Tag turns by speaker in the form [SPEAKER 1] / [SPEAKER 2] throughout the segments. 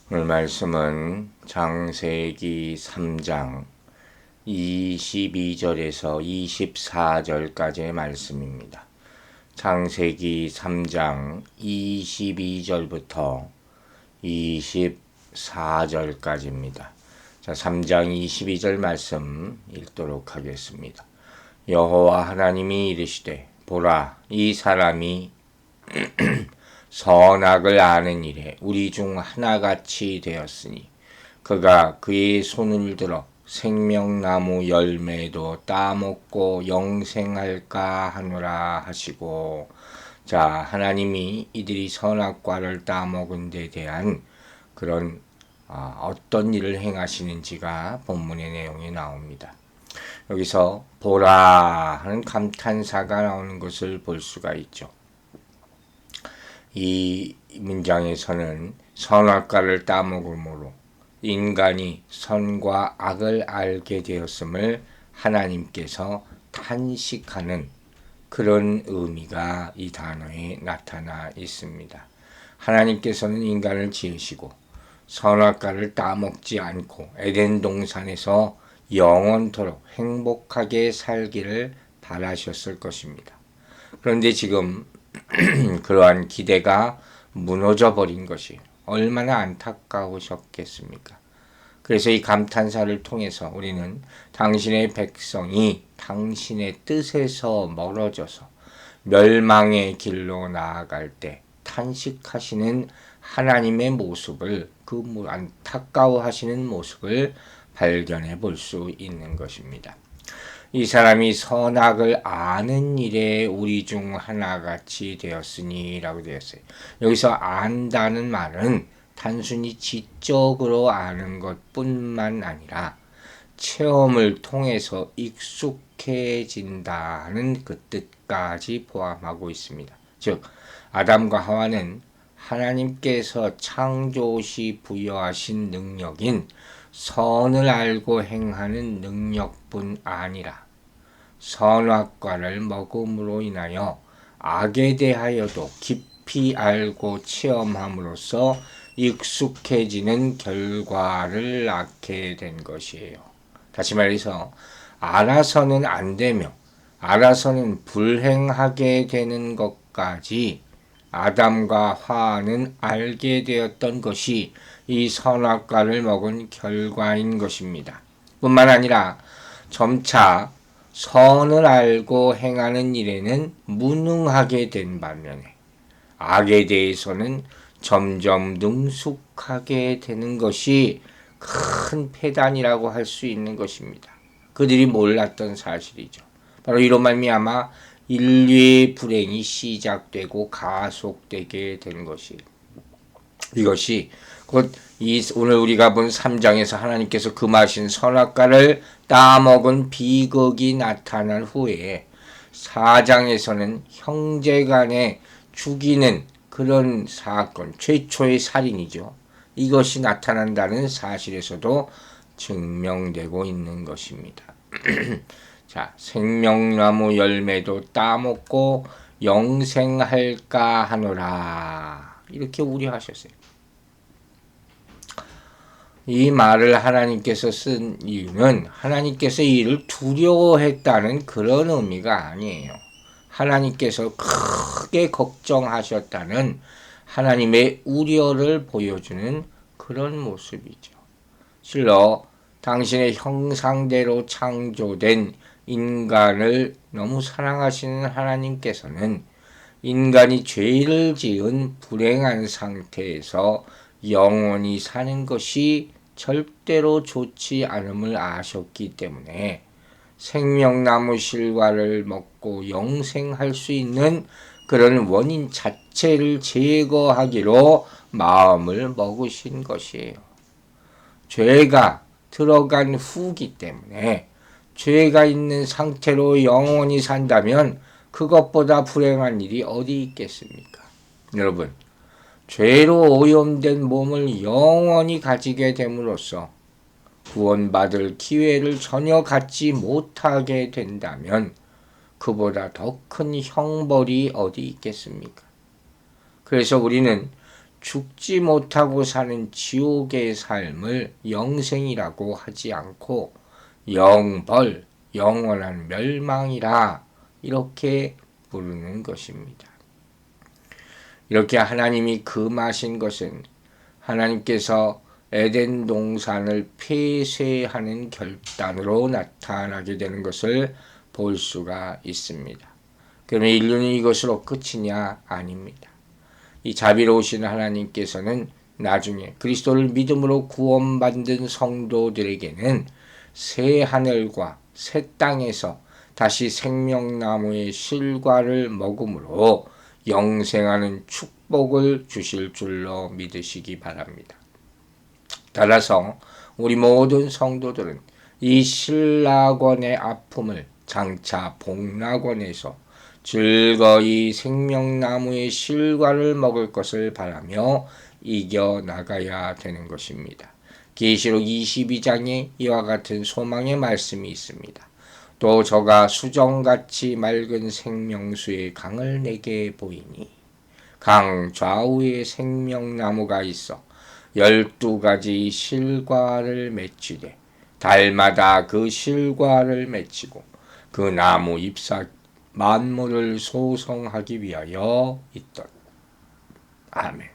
[SPEAKER 1] 오늘 말씀은 창세기 3장 22절에서 24절까지의 말씀입니다. 창세기 3장 22절부터 24절까지입니다. 자, 3장 22절 말씀 읽도록 하겠습니다. 여호와 하나님이 이르시되 보라, 이 사람이 선악을 아는 일에 우리 중 하나같이 되었으니 그가 그의 손을 들어 생명나무 열매도 따먹고 영생할까 하노라 하시고. 자, 하나님이 이들이 선악과를 따먹은 데 대한 그런 어떤 일을 행하시는지가 본문의 내용에 나옵니다. 여기서 보라 하는 감탄사가 나오는 것을 볼 수가 있죠. 이 문장에서는 선악과를 따먹음으로 인간이 선과 악을 알게 되었음을 하나님께서 탄식하는 그런 의미가 이 단어에 나타나 있습니다. 하나님께서는 인간을 지으시고 선악과를 따먹지 않고 에덴 동산에서 영원토록 행복하게 살기를 바라셨을 것입니다. 그런데 지금 그러한 기대가 무너져 버린 것이 얼마나 안타까우셨겠습니까? 그래서 이 감탄사를 통해서 우리는 당신의 백성이 당신의 뜻에서 멀어져서 멸망의 길로 나아갈 때 탄식하시는 하나님의 모습을, 그 안타까워하시는 모습을 발견해 볼 수 있는 것입니다. 이 사람이 선악을 아는 일에 우리 중 하나같이 되었으니 라고 되었어요. 여기서 안다는 말은 단순히 지적으로 아는 것뿐만 아니라 체험을 통해서 익숙해진다는 그 뜻까지 포함하고 있습니다. 즉, 아담과 하와는 하나님께서 창조시 부여하신 능력인 선을 알고 행하는 능력뿐 아니라 선악과를 먹음으로 인하여 악에 대하여도 깊이 알고 체험함으로써 익숙해지는 결과를 낳게 된 것이에요. 다시 말해서 알아서는 안 되며 알아서는 불행하게 되는 것까지 아담과 하와는 알게 되었던 것이 이 선악과를 먹은 결과인 것입니다. 뿐만 아니라 점차 선을 알고 행하는 일에는 무능하게 된 반면에 악에 대해서는 점점 능숙하게 되는 것이 큰 패단이라고 할 수 있는 것입니다. 그들이 몰랐던 사실이죠. 바로 이로 말미암아 인류의 불행이 시작되고 가속되게 된 것이에요. 이것이 곧 오늘 우리가 본 3장에서 하나님께서 금하신 선악과를 따먹은 비극이 나타난 후에 4장에서는 형제간에 죽이는 그런 사건, 최초의 살인이죠. 이것이 나타난다는 사실에서도 증명되고 있는 것입니다. 자, 생명나무 열매도 따먹고 영생할까 하노라, 이렇게 우려하셨어요. 이 말을 하나님께서 쓴 이유는 하나님께서 이를 두려워했다는 그런 의미가 아니에요. 하나님께서 크게 걱정하셨다는 하나님의 우려를 보여주는 그런 모습이죠. 실로 당신의 형상대로 창조된 인간을 너무 사랑하시는 하나님께서는 인간이 죄를 지은 불행한 상태에서 영원히 사는 것이 절대로 좋지 않음을 아셨기 때문에 생명나무 실과를 먹고 영생할 수 있는 그런 원인 자체를 제거하기로 마음을 먹으신 것이에요. 죄가 들어간 후기 때문에 죄가 있는 상태로 영원히 산다면 그것보다 불행한 일이 어디 있겠습니까? 여러분, 죄로 오염된 몸을 영원히 가지게 됨으로써 구원받을 기회를 전혀 갖지 못하게 된다면 그보다 더 큰 형벌이 어디 있겠습니까? 그래서 우리는 죽지 못하고 사는 지옥의 삶을 영생이라고 하지 않고 영벌, 영원한 멸망이라 이렇게 부르는 것입니다. 이렇게 하나님이 금하신 것은 하나님께서 에덴 동산을 폐쇄하는 결단으로 나타나게 되는 것을 볼 수가 있습니다. 그러면 인류는 이것으로 끝이냐? 아닙니다. 이 자비로우신 하나님께서는 나중에 그리스도를 믿음으로 구원받은 성도들에게는 새 하늘과 새 땅에서 다시 생명나무의 실과를 먹음으로 영생하는 축복을 주실 줄로 믿으시기 바랍니다. 따라서 우리 모든 성도들은 이 신라권의 아픔을 장차 복락원에서 즐거이 생명나무의 실과를 먹을 것을 바라며 이겨나가야 되는 것입니다. 계시록 22장에 이와 같은 소망의 말씀이 있습니다. 또 저가 수정같이 맑은 생명수의 강을 내게 보이니 강 좌우에 생명나무가 있어 12가지 실과를 맺히되 달마다 그 실과를 맺히고 그 나무 잎사 만물을 소성하기 위하여 있더라. 아멘.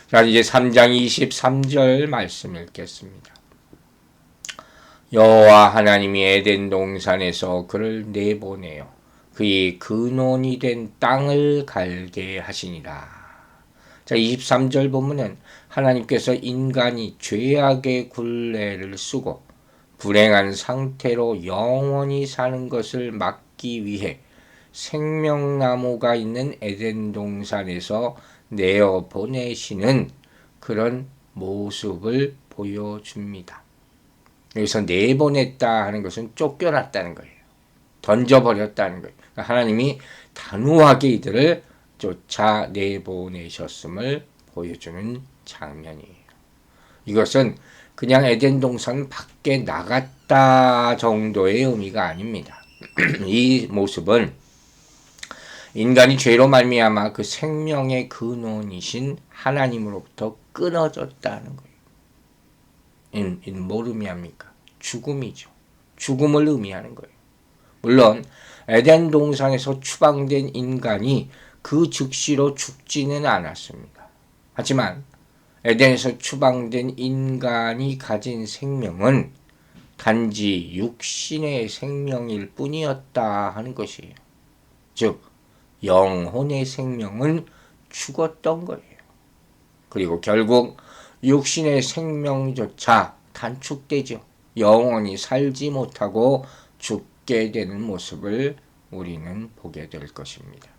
[SPEAKER 1] 자, 이제 3장 23절 말씀 읽겠습니다. 여호와 하나님이 에덴 동산에서 그를 내보내어 그의 근원이 된 땅을 갈게 하시니라. 자, 23절 보면은 하나님께서 인간이 죄악의 굴레를 쓰고 불행한 상태로 영원히 사는 것을 막기 위해 생명나무가 있는 에덴 동산에서 내어 보내시는 그런 모습을 보여줍니다. 여기서 내보냈다 하는 것은 쫓겨났다는 거예요. 던져버렸다는 거예요. 그러니까 하나님이 단호하게 이들을 쫓아 내보내셨음을 보여주는 장면이에요. 이것은 그냥 에덴 동산 밖에 나갔다 정도의 의미가 아닙니다. 이 모습은 인간이 죄로 말미암아 그 생명의 근원이신 하나님으로부터 끊어졌다는 거예요. 뭐를 의미합니까? 죽음이죠. 죽음을 의미하는 거예요. 물론 에덴 동산에서 추방된 인간이 그 즉시로 죽지는 않았습니다. 하지만 에덴에서 추방된 인간이 가진 생명은 단지 육신의 생명일 뿐이었다 하는 것이에요. 즉 영혼의 생명은 죽었던 거예요. 그리고 결국 육신의 생명조차 단축되죠. 영원히 살지 못하고 죽게 되는 모습을 우리는 보게 될 것입니다.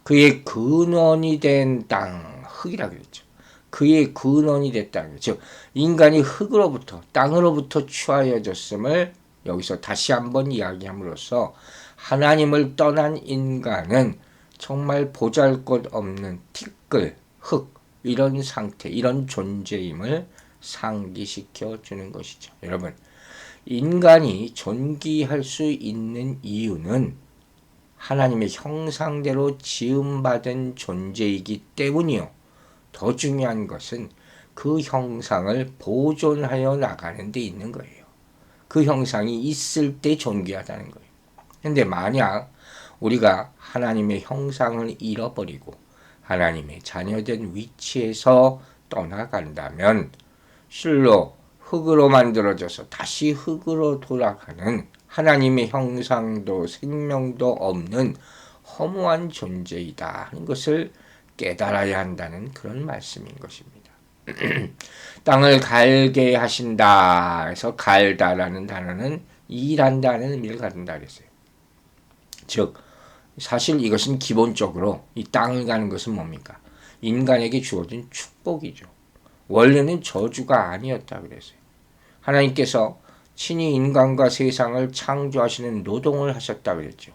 [SPEAKER 1] 그의 근원이 된 땅, 흙이라고 했죠. 그의 근원이 됐다는 거죠. 즉 인간이 흙으로부터 땅으로부터 취하여졌음을 여기서 다시 한번 이야기함으로써 하나님을 떠난 인간은 정말 보잘것없는 티끌, 흙 이런 상태, 이런 존재임을 상기시켜 주는 것이죠. 여러분, 인간이 존귀할 수 있는 이유는 하나님의 형상대로 지음받은 존재이기 때문이요. 더 중요한 것은 그 형상을 보존하여 나가는 데 있는 거예요. 그 형상이 있을 때 존귀하다는 거예요. 근데 만약 우리가 하나님의 형상을 잃어버리고 하나님의 자녀된 위치에서 떠나간다면 실로 흙으로 만들어져서 다시 흙으로 돌아가는 하나님의 형상도 생명도 없는 허무한 존재이다 하는 것을 깨달아야 한다는 그런 말씀인 것입니다. 땅을 갈게 하신다 해서 갈다라는 단어는 일한다는 의미를 갖는다 그랬어요. 즉 사실 이것은 기본적으로 이 땅을 가는 것은 뭡니까? 인간에게 주어진 축복이죠. 원래는 저주가 아니었다 그랬어요. 하나님께서 친히 인간과 세상을 창조하시는 노동을 하셨다 그랬죠.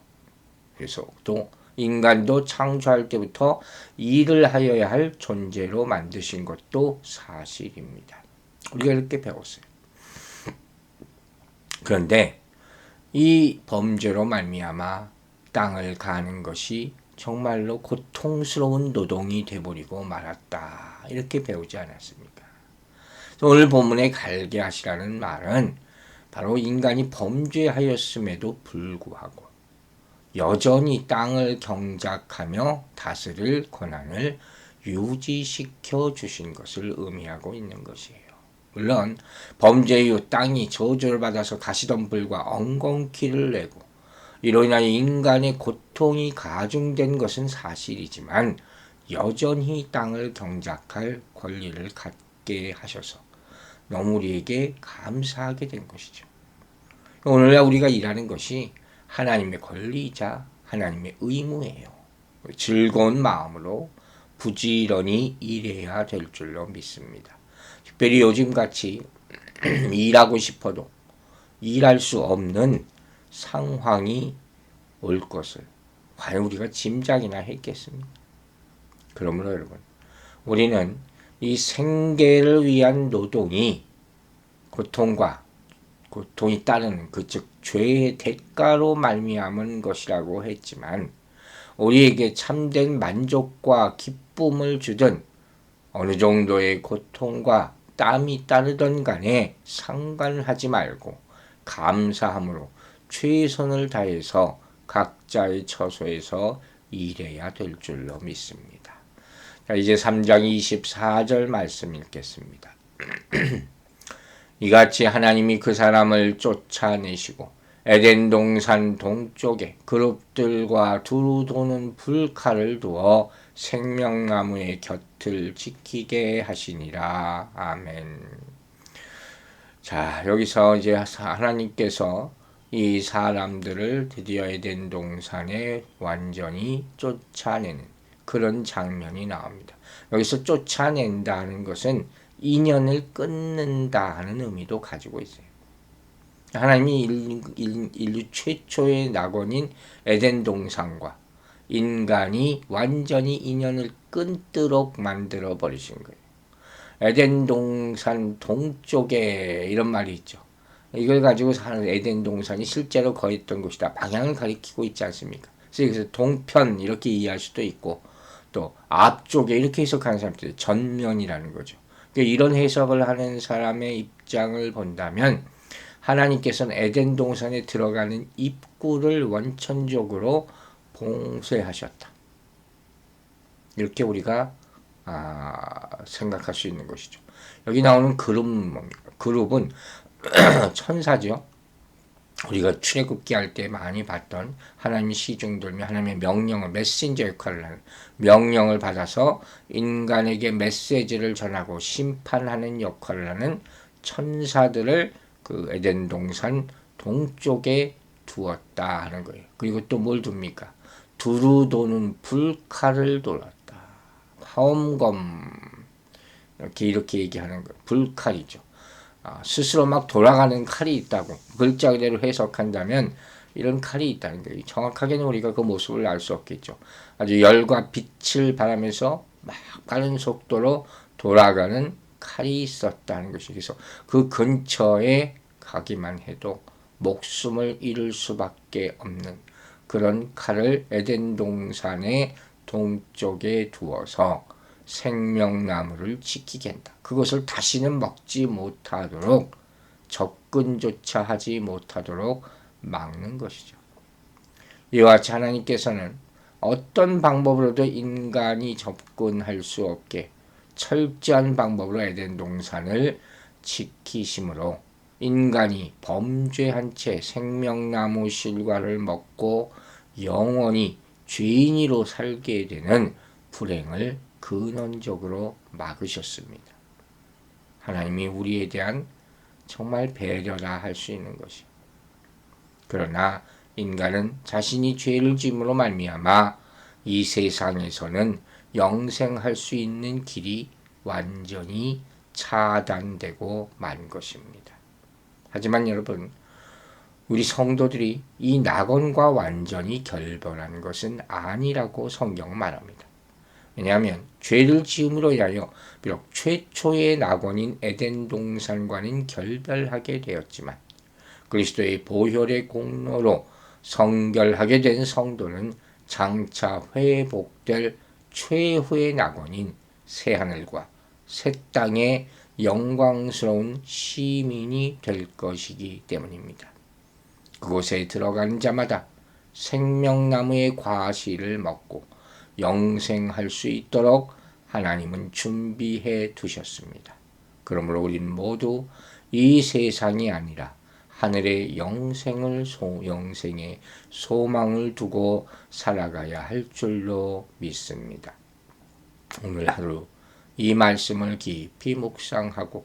[SPEAKER 1] 그래서 또 인간도 창조할 때부터 일을 하여야 할 존재로 만드신 것도 사실입니다. 우리가 이렇게 배웠어요. 그런데 이 범죄로 말미암아 땅을 가는 것이 정말로 고통스러운 노동이 돼버리고 말았다. 이렇게 배우지 않았습니까? 오늘 본문의 갈개하시라는 말은 바로 인간이 범죄하였음에도 불구하고 여전히 땅을 경작하며 다스릴 권한을 유지시켜 주신 것을 의미하고 있는 것이에요. 물론 범죄 이후 땅이 저주를 받아서 가시덤불과 엉겅퀴를 내고 이로 인하여 인간의 고통이 가중된 것은 사실이지만 여전히 땅을 경작할 권리를 갖게 하셔서 너무 우리에게 감사하게 된 것이죠. 오늘날 우리가 일하는 것이 하나님의 권리이자 하나님의 의무예요. 즐거운 마음으로 부지런히 일해야 될 줄로 믿습니다. 특별히 요즘같이 일하고 싶어도 일할 수 없는 상황이 올 것을 과연 우리가 짐작이나 했겠습니까? 그러므로 여러분, 우리는 이 생계를 위한 노동이 고통이 따르는 즉 죄의 대가로 말미암은 것이라고 했지만 우리에게 참된 만족과 기쁨을 주든 어느 정도의 고통과 땀이 따르던 간에 상관하지 말고 감사함으로 최선을 다해서 각자의 처소에서 일해야 될 줄로 믿습니다. 자, 이제 3장 24절 말씀 읽겠습니다. 이같이 하나님이 그 사람을 쫓아내시고 에덴 동산 동쪽에 그룹들과 두루 도는 불칼을 두어 생명나무의 곁을 지키게 하시니라. 아멘. 자, 여기서 이제 하나님께서 이 사람들을 드디어 에덴 동산에 완전히 쫓아내는 그런 장면이 나옵니다. 여기서 쫓아낸다는 것은 인연을 끊는다 하는 의미도 가지고 있어요. 하나님이 인류 최초의 낙원인 에덴 동산과 인간이 완전히 인연을 끊도록 만들어 버리신 거예요. 에덴 동산 동쪽에 이런 말이 있죠. 이걸 가지고 사는 에덴 동산이 실제로 거했던 곳이다. 방향을 가리키고 있지 않습니까? 그래서 동편 이렇게 이해할 수도 있고 또 앞쪽에 이렇게 해석하는 사람들이 전면이라는 거죠. 이런 해석을 하는 사람의 입장을 본다면 하나님께서는 에덴 동산에 들어가는 입구를 원천적으로 봉쇄하셨다. 이렇게 우리가 생각할 수 있는 것이죠. 여기 나오는 그룹은 뭡니까? 그룹은 천사죠. 우리가 출애굽기 할 때 많이 봤던 하나님의 시중들며 하나님의 명령을 메신저 역할을 하는 명령을 받아서 인간에게 메시지를 전하고 심판하는 역할을 하는 천사들을 그 에덴 동산 동쪽에 두었다 하는 거예요. 그리고 또 뭘 둡니까? 두루 도는 불칼을 돌았다. 화엄검 이렇게 얘기하는 거예요. 불칼이죠. 스스로 막 돌아가는 칼이 있다고 글자 그대로 해석한다면 이런 칼이 있다는 거예요. 정확하게는 우리가 그 모습을 알 수 없겠죠. 아주 열과 빛을 발하면서 막 빠른 속도로 돌아가는 칼이 있었다는 것이. 그래서 그 근처에 가기만 해도 목숨을 잃을 수밖에 없는 그런 칼을 에덴 동산의 동쪽에 두어서 생명나무를 지키게 한다. 그것을 다시는 먹지 못하도록 접근조차 하지 못하도록 막는 것이죠. 이와 같이 하나님께서는 어떤 방법으로도 인간이 접근할 수 없게 철저한 방법으로 에덴 동산을 지키심으로 인간이 범죄한 채 생명나무 실과를 먹고 영원히 죄인으로 살게 되는 불행을 근원적으로 막으셨습니다. 하나님이 우리에 대한 정말 배려라 할 수 있는 것이. 그러나 인간은 자신이 죄를 지음으로 말미암아 이 세상에서는 영생할 수 있는 길이 완전히 차단되고 만 것입니다. 하지만 여러분, 우리 성도들이 이 낙원과 완전히 결별한 것은 아니라고 성경은 말합니다. 왜냐하면 죄를 지음으로 인하여 비록 최초의 낙원인 에덴 동산과는 결별하게 되었지만 그리스도의 보혈의 공로로 성결하게 된 성도는 장차 회복될 최후의 낙원인 새하늘과 새 땅의 영광스러운 시민이 될 것이기 때문입니다. 그곳에 들어가는 자마다 생명나무의 과실을 먹고 영생할 수 있도록 하나님은 준비해 두셨습니다. 그러므로 우리는 모두 이 세상이 아니라 하늘의 영생의 소망을 두고 살아가야 할 줄로 믿습니다. 오늘 하루 이 말씀을 깊이 묵상하고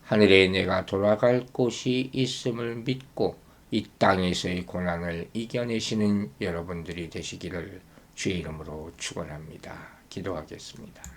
[SPEAKER 1] 하늘에 내가 돌아갈 곳이 있음을 믿고 이 땅에서의 고난을 이겨내시는 여러분들이 되시기를 주의 이름으로 축원합니다. 기도하겠습니다.